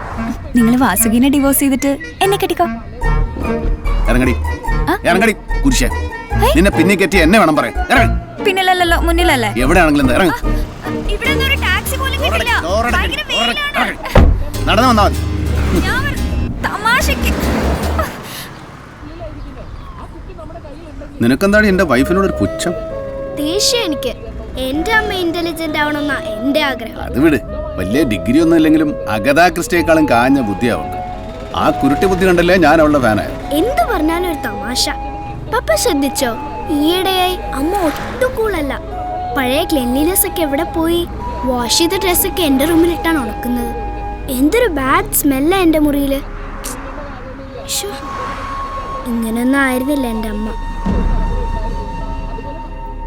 നിങ്ങൾ വാസുകിനെ ഡിവോഴ്സ് ചെയ്തിട്ട് എന്നെ കെട്ടിക്കോ. ഇറങ്ങടി കുരിശേ. നിന്നെ പിന്നെ കെട്ടി എന്നെ വേണം പറയാൻ. പിന്നിലല്ലോ മുന്നിലല്ലേ? എവിടെയാണെങ്കിലും ഇറങ്ങി. ഇവിടെ ഒരു ടാക്സി പോലും കിട്ടില്ല. ഭയങ്കര വെയിലാണ്. നടന്നു വന്നാ മതി. തമാശക്ക് നിനക്കെന്താണ് എന്റെ വൈഫിനോട് ഒരു പുച്ഛം? ദേഷ്യം എനിക്ക്. എന്റെ അമ്മ ഇന്റലിജന്റ് ആവണമെന്നാ എന്റെ ആഗ്രഹം. അത് വിട്. വലിയ ഡിഗ്രി ഒന്നും ഇല്ലെങ്കിലും അഗതാ ക്രിസ്റ്റിയേക്കാളും കാഞ്ഞ ബുദ്ധിയാവും. ആ കുരുട്ടി ബുദ്ധി കണ്ടല്ലേ ഞാൻ അവളുടെ ഫാനായ. എന്ത് പറഞ്ഞാലും ഒരു തമാശ. പപ്പ ശ്രദ്ധിച്ചോ, ഈയിടെയായി അമ്മ ഒട്ടും കൂളല്ല. പഴയ ക്ലെൻലിനെസ് ഒക്കെ എവിടെ പോയി? വാഷ് ചെയ്ത ഡ്രസ്സൊക്കെ എന്റെ റൂമിലിട്ടാണ് ഉണക്കുന്നത്. എന്തൊരു ബാഡ് സ്മെല്ല എന്റെ മുറിയില്. ഇങ്ങനൊന്നും ആയിരുന്നില്ല എന്റെ അമ്മ.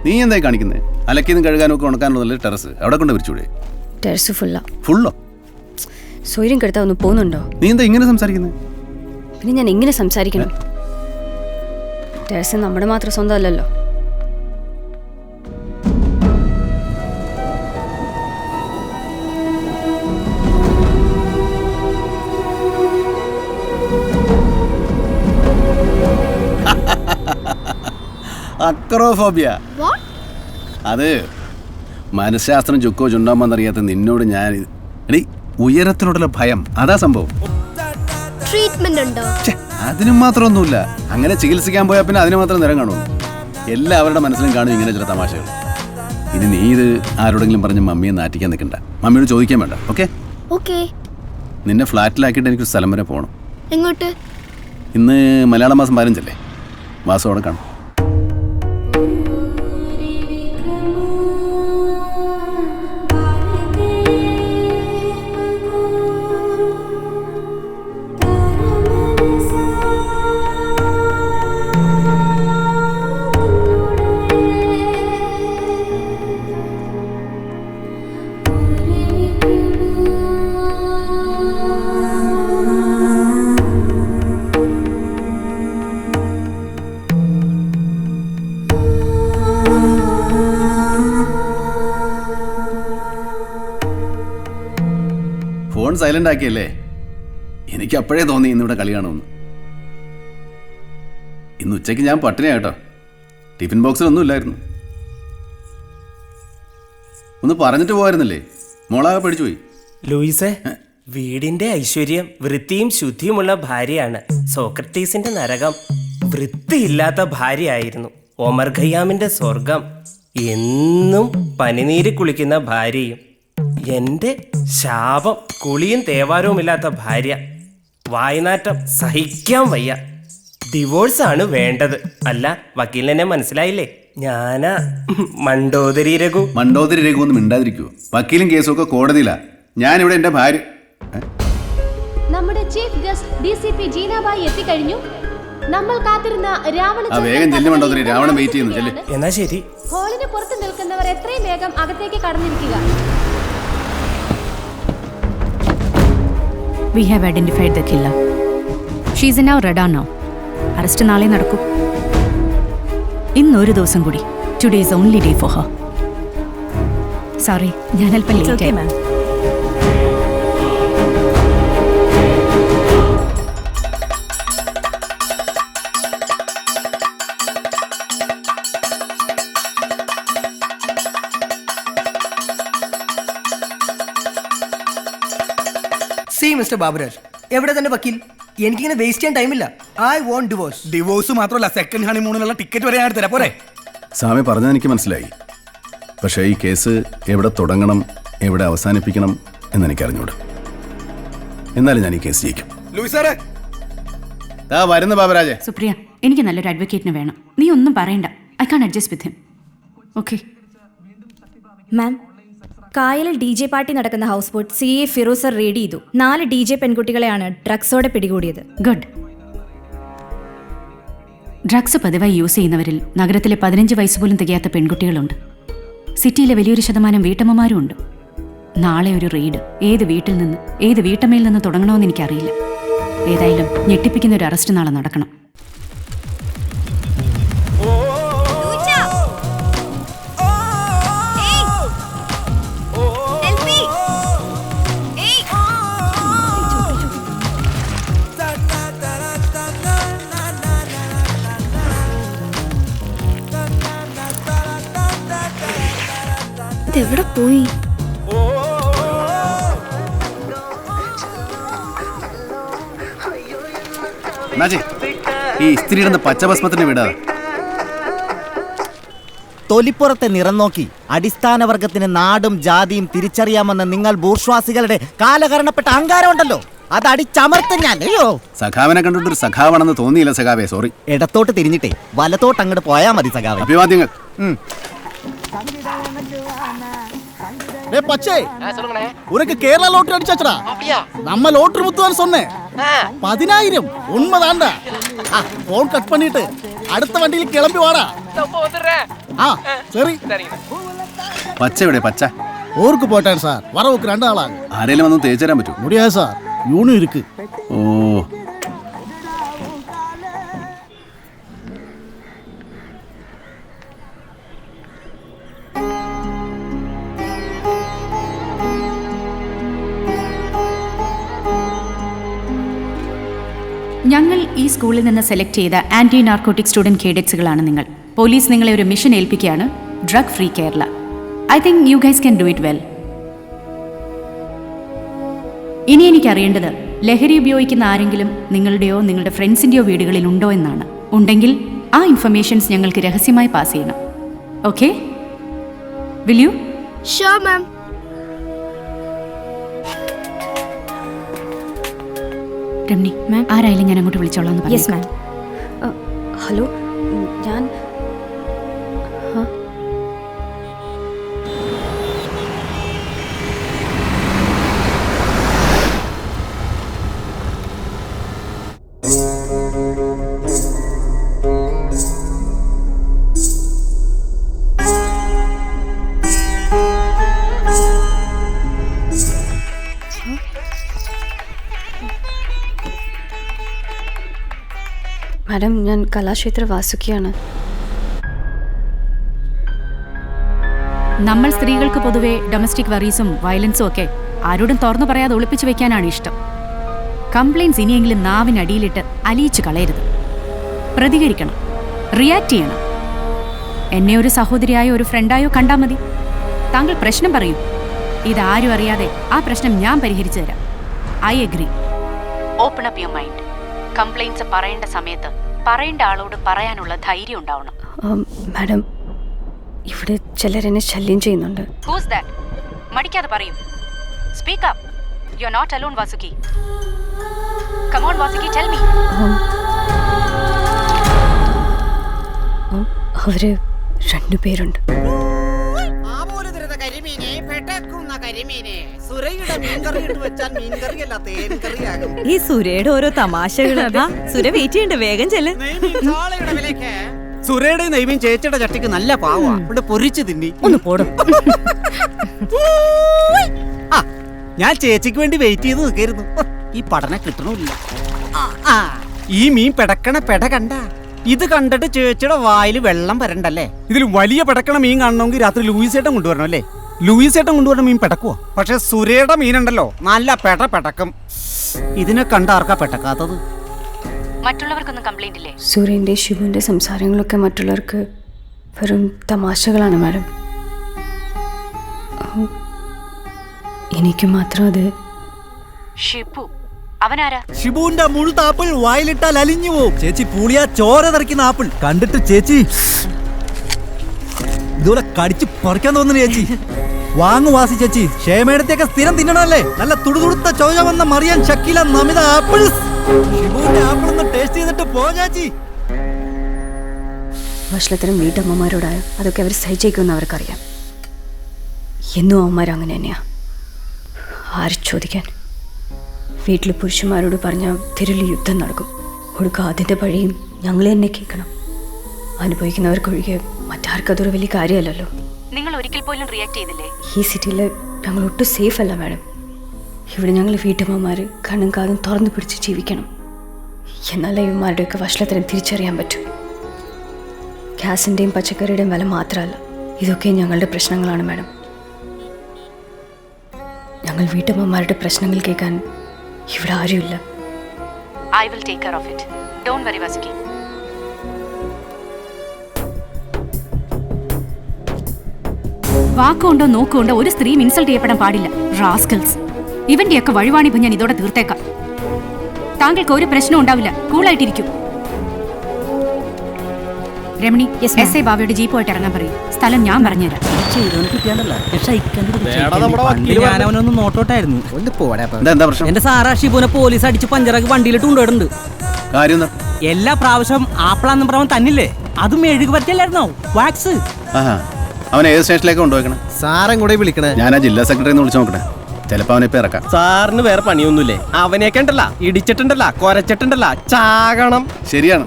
നീ എന്തായി കാണിക്കുന്നേ? അലക്കിയതും കഴുകാനും ഒക്കെ ഉണക്കാനുള്ള ടെറസ് അവിടെ കൊണ്ട് വിരിച്ചൂടെ? ടെറസ് ഫുള്ളോ? സൗര്യം കെടുത്താ ഒന്ന് പോകുന്നുണ്ടോ? നീ എന്താ ഇങ്ങനെ സംസാരിക്കുന്നത്? പിന്നെ ഞാൻ എങ്ങനെ സംസാരിക്കണം? ടെറസ് നമ്മുടെ മാത്രം സ്വന്തം അല്ലല്ലോ. അക്രോഫോബിയ. അത് മനഃശാസ്ത്രം ചുക്കോ ചുണ്ടാമെന്നറിയാത്ത നിന്നോട് ഞാൻ ഉയരത്തിനോടുള്ള ഭയം, അതാ സംഭവം. ട്രീറ്റ്മെന്റ് ഉണ്ടോ? അതിനും മാത്രമൊന്നുമില്ല. അങ്ങനെ ചികിത്സിക്കാൻ പോയാൽ പിന്നെ അതിന് മാത്രം നിറം കാണുമോ? എല്ലാവരുടെ മനസ്സിലും കാണും ഇങ്ങനെ ചില തമാശകൾ. ഇനി നീ ഇത് ആരോടെങ്കിലും പറഞ്ഞ് മമ്മിയെ നാറ്റിക്കാൻ നിൽക്കണ്ട. മമ്മിയോട് ചോദിക്കാൻ വേണ്ട. ഓക്കെ? നിന്നെ ഫ്ലാറ്റിലാക്കിയിട്ട് എനിക്കൊരു സ്ഥലം വരെ പോകണം. എങ്ങോട്ട്? ഇന്ന് മലയാള മാസം 15 വാസം അവിടെ കാണും. ഫോൺ സൈലന്റ് ആക്കിയല്ലേ? എനിക്ക് അപ്പോഴേ തോന്നി ഇന്നിവിടെ കളി കാണുമെന്ന്. ഇന്ന് ഉച്ചയ്ക്ക് ഞാൻ പട്ടിണിയാ കേട്ടോ. ടിഫിൻ ബോക്സിലൊന്നും ഇല്ലായിരുന്നു. ഒന്ന് പറഞ്ഞിട്ട് പോയിരുന്നില്ലേ? മോളാകെ പേടിച്ചു പോയി. ലൂയിസേ, വീടിന്റെ ഐശ്വര്യം വൃത്തിയും ശുദ്ധിയുമുള്ള ഭാര്യയാണ്. സോക്രട്ടീസിന്റെ നരകം വൃത്തിയില്ലാത്ത ഭാര്യയായിരുന്നു. ഒമർ ഖയ്യാമിന്റെ സ്വർഗം എന്നും പനിനീര് കുളിക്കുന്ന ഭാര്യയും. എന്റെ ശാപം കുളിയും തേവാരവുമില്ലാത്ത ഭാര്യ. വായ്നാറ്റം സഹിക്കാൻ വയ്യ. ഡിവോഴ്സാണ് വേണ്ടത്. അല്ല, വക്കീലിനെ മനസ്സിലായില്ലേ? ഞാനാ മണ്ടോദരി രഘു. മണ്ടോദരി രഘു ഒന്നും മിണ്ടാതിരിക്കുവോ? വക്കീലും കേസും ഒക്കെ കോടതിയിലാ. ഞാനിവിടെ എന്റെ ഭാര്യ. നമ്മുടെ ചീഫ് ഗസ്റ്റ് DCP ജീനാബായി എത്തിക്കഴിഞ്ഞു. നമ്മൾ കാത്തിരുന്ന വേഗം ചെല്ലു മണ്ടോദരി, രാവണൻ വെയിറ്റ് ചെയ്യുന്നു. ചെല്ല്. എന്നാ ശരി. ഹോളിന് പുറത്ത് നിൽക്കുന്നവർ എത്രയും വേഗം അകത്തേക്ക് കടന്നിരിക്കുക. We have identified the killer. She is in our radar now. Arrest നാളെ നടക്കും. ഇന്നൊരു ദിവസം കൂടി. Today is the only day for her. Sorry, ഞാൻ അല്പം ലേറ്റ് ആയി. മിസ്റ്റർ ബാബുരാജ്, എവിടെ തന്നെ വക്കീൽ? എനിക്കിങ്ങനെ വേസ്റ്റ് ചെയ്യാൻ ടൈമില്ല. I want divorce. ഡിവോഴ്സ് മാത്രമല്ല, സെക്കൻഡ് ഹണിമൂണിനുള്ള ടിക്കറ്റ് വരെ ഞാൻ തരാം. പോരെ? സ്വാമി പറഞ്ഞത് എനിക്ക് മനസ്സിലായി. പക്ഷേ ഈ കേസ് എവിടെ തുടങ്ങണം, എവിടെ അവസാനിപ്പിക്കണം എന്നെനിക്കറിഞ്ഞൂടെ. എന്നാലും ഞാൻ ഈ കേസ് ജയിക്കും. വരുന്നു ബാബരാജെ. സുപ്രിയ, എനിക്ക് നല്ലൊരു അഡ്വക്കേറ്റിന് വേണം. നീ ഒന്നും പറയണ്ട. I can adjust with him. Okay ma'am, കായലിൽ DJ പാർട്ടി നടക്കുന്ന house boat CA Firoz sir raid ചെയ്തു. 4 DJ പെൺകുട്ടികളെയാണ് ഡ്രഗ്സോടെ പിടികൂടിയത്. ഗുഡ്. ഡ്രഗ്സ് പതിവായി യൂസ് ചെയ്യുന്നവരിൽ നഗരത്തിലെ 15 വയസ്സ് പോലും തികയാത്ത പെൺകുട്ടികളുണ്ട്. സിറ്റിയിലെ വലിയൊരു ശതമാനം വീട്ടമ്മമാരും ഉണ്ട്. നാളെ ഒരു റെയ്ഡ് ഏത് വീട്ടിൽ നിന്ന് ഏത് വീട്ടമ്മയിൽ നിന്ന് തുടങ്ങണമെന്ന് എനിക്കറിയില്ല. ഏതായാലും ഞെട്ടിപ്പിക്കുന്ന ഒരു അറസ്റ്റ് നാളെ നടക്കണം. ഇതെവിടെ പോയി? ഈ സ്ത്രീയുടെ പച്ചഭസ്മത്തിന് വിടാതെ. തൊലിപ്പുറത്തെ നിറം നോക്കി അടിസ്ഥാന വർഗത്തിന് നാടും ജാതിയും തിരിച്ചറിയാമെന്ന് നിങ്ങൾ ബൂർഷ്വാസികളുടെ കാലകരണപ്പെട്ട അഹങ്കാരമുണ്ടല്ലോ, അത് അടിച്ചമർത്ത ഞാൻ. അയ്യോ, സഖാവിനെ കണ്ടിട്ടൊരു സഖാവാണെന്ന് തോന്നിയില്ല സഖാവേ, സോറി. ഇടത്തോട്ട് തിരിഞ്ഞിട്ടേ വലത്തോട്ട് അങ്ങോട്ട് പോയാ മതി സഖാവേ. അഭിവാദ്യങ്ങൾ. பச்சை உனக்கு கேரளா லோட்டரி அடிச்சாச்சுடா. நம்ம லோட்டரி முத்துவான்னு சொன்னேன். 10,000 உண்மைதான்டா. போன் கட் பண்ணிட்டு அடுத்த வண்டியில் கிளம்பி வாடா. சரி. പച്ച എവിടെ? പച്ച ஊருக்கு போயிட்டேன் சார். வரவுக்கு 2 நாளாகும். ആരെങ്കിലും വന്ന് തേച്ചു തരാൻ പറ്റുമോ? முடியாது சார், யூனும் இருக்கு. ഓ, ഞങ്ങൾ ഈ സ്കൂളിൽ നിന്ന് സെലക്ട് ചെയ്ത ആന്റി നാർക്കോട്ടിക് സ്റ്റുഡന്റ് കേഡറ്റ്സുകളാണ് നിങ്ങൾ. പോലീസ് നിങ്ങളെ ഒരു മിഷൻ ഏൽപ്പിക്കുകയാണ്, drug free Kerala. I think you guys can do it well. ഇനി എനിക്കറിയേണ്ടത് ലഹരി ഉപയോഗിക്കുന്ന ആരെങ്കിലും നിങ്ങളുടെയോ നിങ്ങളുടെ ഫ്രണ്ട്സിൻ്റെയോ വീടുകളിൽ ഉണ്ടോ എന്നാണ്. ഉണ്ടെങ്കിൽ ആ ഇൻഫർമേഷൻസ് ഞങ്ങൾക്ക് രഹസ്യമായി പാസ് ചെയ്യണം. Okay? Will you? Sure ma'am. Ramani ma'am, ആരായാലും ഞാൻ അങ്ങോട്ട് വിളിച്ചോളാം. Yes ma'am. ഹലോ, ഞാൻ മാഡം, ഞാൻ കലാക്ഷേത്ര വാസുകിയാണ്. നമ്മൾ സ്ത്രീകൾക്ക് പൊതുവെ ഡൊമസ്റ്റിക് വറീസും വയലൻസും ഒക്കെ ആരോടും തുറന്നു പറയാതെ ഒളിപ്പിച്ചു വെക്കാനാണ് ഇഷ്ടം. കംപ്ലൈൻസ് ഇനിയെങ്കിലും നാവിനടിയിലിട്ട് അലിയിച്ചു കളയരുത്. പ്രതികരിക്കണം, റിയാക്ട് ചെയ്യണം. എന്നെ ഒരു സഹോദരിയായോ ഒരു ഫ്രണ്ടായോ കണ്ടാൽ മതി. താങ്കൾ പ്രശ്നം പറയൂ, ഇതാരും അറിയാതെ ആ പ്രശ്നം ഞാൻ പരിഹരിച്ചു തരാം. I agree. Open up your mind. Complaints പറയേണ്ട സമയത്ത് പറയേണ്ട ആളോട് പറയാനുള്ള ധൈര്യം ഉണ്ടാവണം. മാഡം, ഇവിടെ ചിലരെന്നെ ശല്യം ചെയ്യുന്നുണ്ട്. Who's that? മടിക്കാതെ പറയൂ. Speak up. You're not alone, Vasuki. Come on, Vasuki, tell me. അവര് 2 പേരുണ്ട്. ഈ സുരയുടെ ഓരോ തമാശകളാ. സുര വെയിറ്റ് ചെയ്യണ്ട, വേഗം ചെല്ല്. സുരയുടെ നെയ്മീൻ ചേച്ചിയുടെ ചട്ടിക്ക് നല്ല പാവാ. ഇവിടെ പൊരിച്ചു തിന്നി. ഒന്ന് പോടും. ഞാൻ ചേച്ചിക്ക് വേണ്ടി വെയിറ്റ് ചെയ്ത് നിൽക്കായിരുന്നു. ഈ പഠനം കിട്ടണില്ല. ഈ മീൻ പെടക്കണ പെട കണ്ട. ഇത് കണ്ടിട്ട് ചേച്ചിയുടെ വായിൽ വെള്ളം വരണ്ടല്ലേ? ഇതിൽ വലിയ പെടക്കണ മീൻ കാണണമെങ്കിൽ രാത്രി ലൂയിസേട്ടൻ കൊണ്ടുവരണം അല്ലേ? ലൂയിസേട്ടൻ കൊണ്ടുവരുന്ന മീൻ പെടക്കുവോ? പക്ഷെ സുരയുടെ മീനുണ്ടല്ലോ നല്ല പെടക്കും. ഇതിനെ കണ്ട ആർക്കാ പെടക്കാത്തത്? മറ്റുള്ളവർക്കൊന്നും കംപ്ലൈന്റ് ഇല്ലേ? സൂര്യൻ്റെ ശിവുവിൻ്റെ സംസാരങ്ങളൊക്കെ മറ്റുള്ളവർക്ക് വെറും തമാശകളാണ് മാഡം. എനിക്ക് മാത്രം അത്. ഷിബു അവനാരാ? ഷിബുവിന്റെ മുഴുത്താപ്പിൾ വായിലിട്ടാൽ അലിഞ്ഞു പോവും. ചേച്ചി പൂളിയാ ചോര തെറിക്കുന്ന ആപ്പിൾ കണ്ടിട്ട് ചേച്ചി ഇതുപോലെ കടിച്ച് പറിക്കാൻ തോന്നുന്നു ചേച്ചി. വാങ്ങുവാസി ചേച്ചി ക്ഷേമേടത്തെയൊക്കെ സ്ഥിരം തിന്നണല്ലേ. നല്ല തുടുതുടുത്ത ചോര വന്ന മറിയാൻ ഷക്കീല നമിത ആപ്പിൾസ്. ഷിബുവിന്റെ ആപ്പിൾ ഒന്ന് ടേസ്റ്റ് ചെയ്തിട്ട് പോ ചേച്ചി. ഭക്ഷണത്തിനും വീട്ടമ്മമാരോടായ അതൊക്കെ അവർ സഹിച്ചേക്കുമെന്ന് അവർക്കറിയാം. എന്നും അവന്മാർ അങ്ങനെ തന്നെയാ. ആര് ചോദിക്കാൻ? വീട്ടിൽ പുരുഷന്മാരോട് പറഞ്ഞാൽ തിരുളി യുദ്ധം നടക്കും. ഒടുക്ക അതിൻ്റെ പഴിയും ഞങ്ങൾ തന്നെ കേൾക്കണം. അനുഭവിക്കുന്നവർക്കൊഴികെ മറ്റാർക്കതൊരു വലിയ കാര്യമല്ലല്ലോ. നിങ്ങൾ ഒരിക്കൽ പോലും റിയാക്ട് ചെയ്തില്ലേ? ഈ സിറ്റിയിൽ ഞങ്ങൾ ഒട്ടും സേഫ് അല്ല മാഡം. ഇവിടെ ഞങ്ങൾ വീട്ടമ്മമാർ കണ്ണും കാതും തുറന്നു പിടിച്ച് ജീവിക്കണം. എന്നാലേ ഇവന്മാരുടെയൊക്കെ വഷളത്തിനും തിരിച്ചറിയാൻ പറ്റും. ഗ്യാസിൻ്റെയും പച്ചക്കറിയുടെയും വില മാത്രമല്ല, ഇതൊക്കെ ഞങ്ങളുടെ പ്രശ്നങ്ങളാണ് മാഡം. ഞങ്ങൾ വീട്ടമ്മമാരുടെ പ്രശ്നങ്ങൾ കേൾക്കാൻ ഇവിടെ ആരുമില്ല. I will take care of it. Don't worry, Vasuki. വാക്കുകൊണ്ടോ നോക്കുകൊണ്ടോ ഒരു സ്ത്രീ ഇൻസൾട്ട് ചെയ്യപ്പെടാൻ പാടില്ല. റാസ്കൽസ്. ഇവന്റെയൊക്കെ വഴിവാണിപ്പം ഞാൻ ഇതോടെ തീർത്തേക്കാം. താങ്കൾക്ക് ഒരു പ്രശ്നം ഉണ്ടാവില്ല. കൂളായിട്ടിരിക്കും. രമണി, എസ് ഐ ബാബയുടെ ജീപ്പുമായിട്ട് ഇറങ്ങാൻ പറയും. സ്ഥലം ഞാൻ പറഞ്ഞുതരാം. ഞാനവനൊന്ന് നോട്ടോട്ടായിരുന്നു. എന്താ പ്രശ്നം? എന്റെ സാറാ ഷിബുനെ പോലീസ് അടിച്ച് പഞ്ചറാക്കി വണ്ടിയിലിട്ട് കൊണ്ടുപോയിട്ടുണ്ട്. കാര്യം എന്താ? എല്ലാ പ്രാവശ്യം ആപ്പിളാന്നും പറഞ്ഞവൻ തന്നില്ലേ, അതും മെഴുകു പറ്റിയല്ലായിരുന്നോ വാക്സ്. അവനെ ഏത് സ്റ്റേഷനിലേക്ക് കൊണ്ടുപോയിക്കണം? സാറും കൂടെ വിളിക്കണേ. ഞാൻ ആ ജില്ലാ സെക്രട്ടറി വിളിച്ചു നോക്കട്ടെ. ചിലപ്പോ അവനെ ഇപ്പൊ ഇറക്കാം. സാറിന് വേറെ പണിയൊന്നുമില്ലേ? അവനെയൊക്കെ ഉണ്ടല്ല, ഇടിച്ചിട്ടുണ്ടല്ല, കൊരച്ചിട്ടുണ്ടല്ല, ചാകണം. ശരിയാണ്.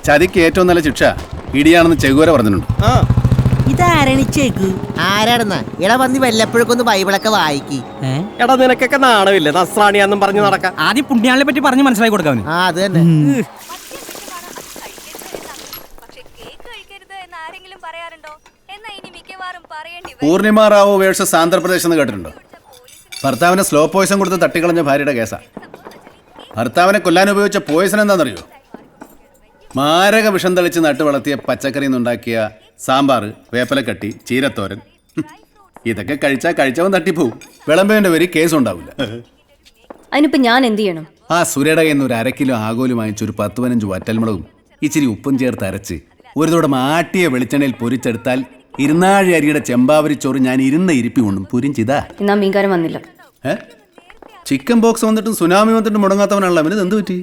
ചതിക്ക് ഏറ്റവും നല്ല ശിക്ഷ ഇടിയാണെന്ന് ചെകുവര പറഞ്ഞിട്ടുണ്ട്. ആരാണെന്നാ? എടാ വന്നി വല്ലപ്പോഴൊക്കെ ബൈബിളൊക്കെ വായിക്കി. എടാ നിനക്കൊക്കെ നാണമില്ലേ നസ്രാണിയാന്നും പറഞ്ഞു നടക്കാം. ആദ്യം പുണ്യാളെ പറ്റി പറഞ്ഞ് മനസ്സിലാക്കി കൊടുക്കാൻ. അത് തന്നെ. പൂർണിമ റാവു വേഴ്സസ് ആന്ധ്രാപ്രദേശ് എന്ന് കേട്ടിട്ടുണ്ടോ? ഭർത്താവിനെ സ്ലോ പോയിസൺ കൊടുത്ത് തട്ടിക്കളഞ്ഞ ഭാര്യയുടെ കേസാ. ഭർത്താവിനെ കൊല്ലാൻ ഉപയോഗിച്ച പോയിസൺ എന്താണെന്നറിയോ? മാരക വിഷം തളിച്ച് നട്ടു വളർത്തിയ പച്ചക്കറിയിൽ നിന്നുണ്ടാക്കിയ സാമ്പാർ, വേപ്പലക്കട്ടി, ചീരത്തോരൻ. ഇതൊക്കെ കഴിച്ചവൻ തട്ടിപ്പോവും. വിളമ്പേന്റെ പേര് കേസുണ്ടാവില്ല. അതിനിപ്പോ ഞാൻ എന്ത് ചെയ്യണം? ആ സുരയുടെ കയ്യിൽ നിന്ന് ഒരു 1/2 കിലോ ആകോലും വാങ്ങിച്ച് ഒരു 10-15 വറ്റൽമുളകും ഇച്ചിരി ഉപ്പും ചേർത്ത് അരച്ച് ഒരു തോടെ ആട്ടിയ വെളിച്ചെണ്ണയിൽ പൊരിച്ചെടുത്താൽ 2 അരിയുടെ ചെമ്പാവരി ചോറ് ഞാൻ ഇരുന്ന ഇരിപ്പി കൊണ്ടും പുരിഞ്ചിതാ. ഇന്നാ മീൻകാരൻ വന്നില്ല. ചിക്കൻ ബോക്സ് വന്നിട്ടും സുനാമി വന്നിട്ടും മുടങ്ങാത്തവനാണല്ലോ. അവന് എന്ത് പറ്റി?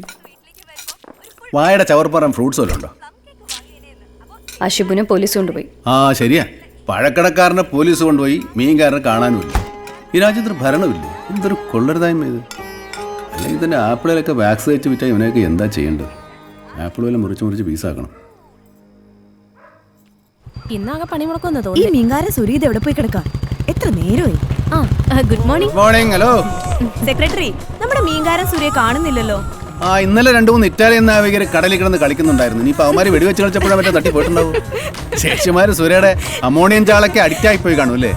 വായയുടെ ചവർപ്പറം ഫ്രൂട്ട്സ് വല്ലതും ഉണ്ടോ? അശുബിനെ പോലീസ് കൊണ്ടുപോയി. ആ ശരിയാ, പഴക്കടക്കാരനെ പോലീസ് കൊണ്ടുപോയി, മീൻകാരനെ കാണാനുമില്ല. ഈ രാജ്യത്തിന് ഭരണമില്ല. എന്തൊരു കൊള്ളരുതായ്മ ഇത്. അല്ലെങ്കിൽ തന്നെ ആപ്പിളിലൊക്കെ വാക്സ് വെച്ച് വിറ്റാൽ ഇവനെയൊക്കെ എന്താ ചെയ്യേണ്ടത്? ആപ്പിൾ വല്ല മുറിച്ച് പീസാക്കണം. ഇന്നാകെ പണിമുടക്കൊന്നു തോന്നി. ഈ മീൻകാരൻ സുരീത് എവിടെ പോയി കിടക്കാം? എത്ര നേരമായി? Good morning. Morning. Hello secretary, നമ്മുടെ മീൻകാരൻ സൂര്യ കാണുന്നില്ലല്ലോ. ഇന്നലെ 2-3 ഇറ്റാലിയൻ നാവികർ കടലിൽ കിടന്ന് കളിക്കുന്നുണ്ടായിരുന്നു. ഇനിയിപ്പോൾ അവന്മാര് വെടിവെച്ച് കളിച്ചപ്പോഴാണ് മറ്റേ തട്ടി പോയിട്ടുണ്ടാവും. ശേഷിമാര് സുരയുടെ അമോണിയം ചാളൊക്കെ അഡിക്റ്റ് ആയിപ്പോയി കാണും അല്ലേ?